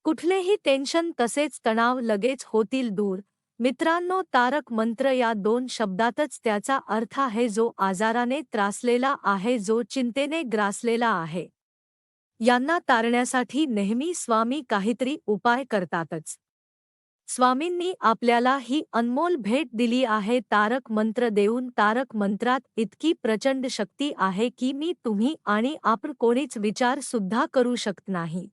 कुठलेही टेन्शन तसेच तणाव लगेच होतील दूर. मित्रांनो, तारक मंत्र या दोन शब्दातच त्याचा अर्थ आहे जो आजाराने त्रासलेला आहे, जो चिंतेने ग्रासलेला आहे. यांना तारण्यासाठी नेहमी स्वामी काहीतरी उपाय करतातच. स्वामींनी आपल्याला ही अनमोल भेट दिली आहे तारक मंत्र देऊन. तारक मंत्रात इतकी प्रचंड शक्ती आहे की तुम्ही आणि आपण कोणीच विचार सुद्धा करू शकत नाही.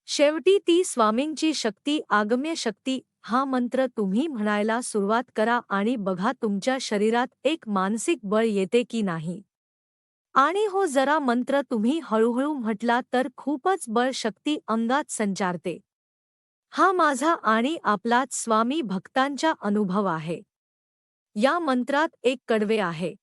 शेवटी ती स्वामींची शक्ती, आगम्य शक्ती. हा मंत्र तुम्ही म्हणायला सुरुवात करा आणि बघा तुमच्या शरीरात एक मानसिक बळ येते की नाही. आणि हो, जरा मंत्र तुम्ही हळूहळू म्हटला तर खूपच बळ, शक्ती अंगात संचारते. हा माझा आणि आपलाच स्वामी भक्तांचा अनुभव आहे. या मंत्रात एक कडवे आहे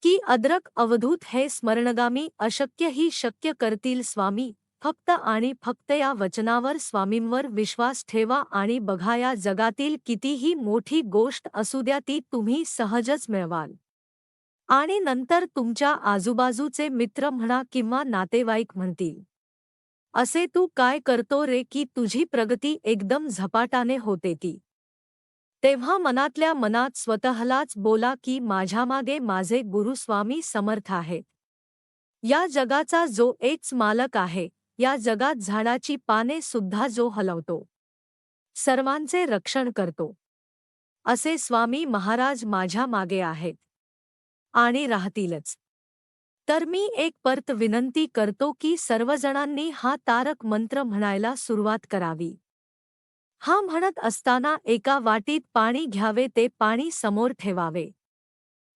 की अद्रक अवधूत हे स्मरणगामी अशक्य ही शक्य करतील स्वामी. फक्त आणि फक्त या वचनावर, स्वामींवर विश्वास ठेवा आणि बघा, या जगातील कितीही मोठी गोष्ट असू द्या ती तुम्ही सहजच मिळवाल. आणि नंतर तुमच्या आजूबाजूचे मित्र म्हणा किंवा नातेवाईक म्हणतील, असे तू काय करतो रे, की तुझी प्रगती एकदम झपाट्याने होते ती. तेव्हा मनातल्या मनात स्वतःलाच बोला की माझ्यामागे माझे गुरु स्वामी समर्थ आहेत. या जगाचा जो एकच मालक आहे, या जगात झाडाची पाने सुद्धा जो हलवतो, सर्वांचे रक्षण करतो, असे स्वामी महाराज माझ्या मागे आहेत आणि राहतीलच. तर मी एक परत विनंती करतो की सर्वजणांनी हा तारक मंत्र म्हणायला सुरुवात करावी. हा म्हणत असताना एका वाटीत पाणी घ्यावे, ते पाणी समोर ठेवावे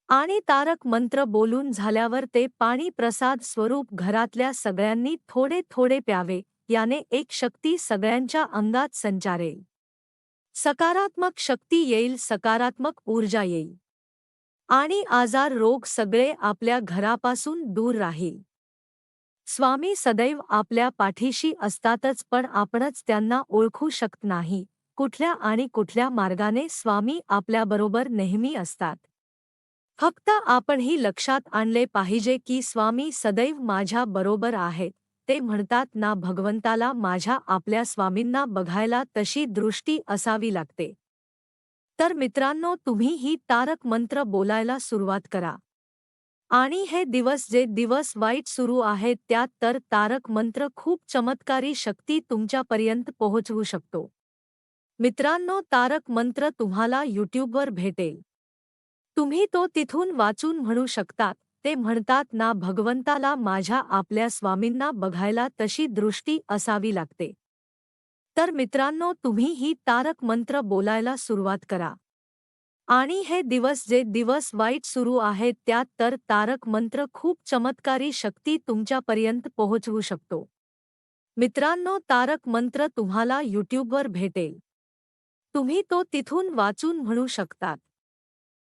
आणि तारक मंत्र बोलून झाल्यावर ते पाणी प्रसाद स्वरूप घरातल्या सगळ्यांनी थोडे थोडे प्यावे. याने एक शक्ती सगळ्यांच्या अंगात संचारेल, सकारात्मक शक्ती येईल, सकारात्मक ऊर्जा येईल आणि आजार रोग सगळे आपल्या घरापासून दूर राहील. स्वामी सदैव आपल्या पाठीशी असतातच, पण आपणच त्यांना ओळखू शकत नाही. कुठल्या आणि कुठल्या मार्गाने स्वामी आपल्याबरोबर नेहमी असतात. फक्त आपणही लक्षात आणले पाहिजे की स्वामी सदैव माझ्या बरोबर आहेत. ते म्हणतात ना, भगवंताला माझ्या आपल्या स्वामींना बघायला तशी दृष्टी असावी लागते. तर मित्रांनो, तुम्ही ही तारक मंत्र बोलायला सुरुवात करा. आणि हे दिवस, जे दिवस वाईट सुरू आहेत त्यात तर तारक मंत्र खूप चमत्कारी शक्ती तुमच्यापर्यंत पोहोचवू शकतो. मित्रांनो, तारक मंत्र तुम्हाला यूट्यूबवर भेटेल. तुम्ही तो तिथून वाचून म्हणू शकतात. ते म्हणतात ना, भगवंताला माझ्या आपल्या स्वामींना बघायला तशी दृष्टी असावी लागते. तर मित्रांनो, तुम्ही ही तारक मंत्र बोलायला सुरुवात करा. आणि हे दिवस, जे दिवस वाईट सुरू आहेत त्यात तर तारक मंत्र खूप चमत्कारी शक्ती तुमच्यापर्यंत पोहोचवू शकतो. मित्रांनो, तारक मंत्र तुम्हाला यूट्यूबवर भेटेल. तुम्ही तो तिथून वाचून म्हणू शकतात.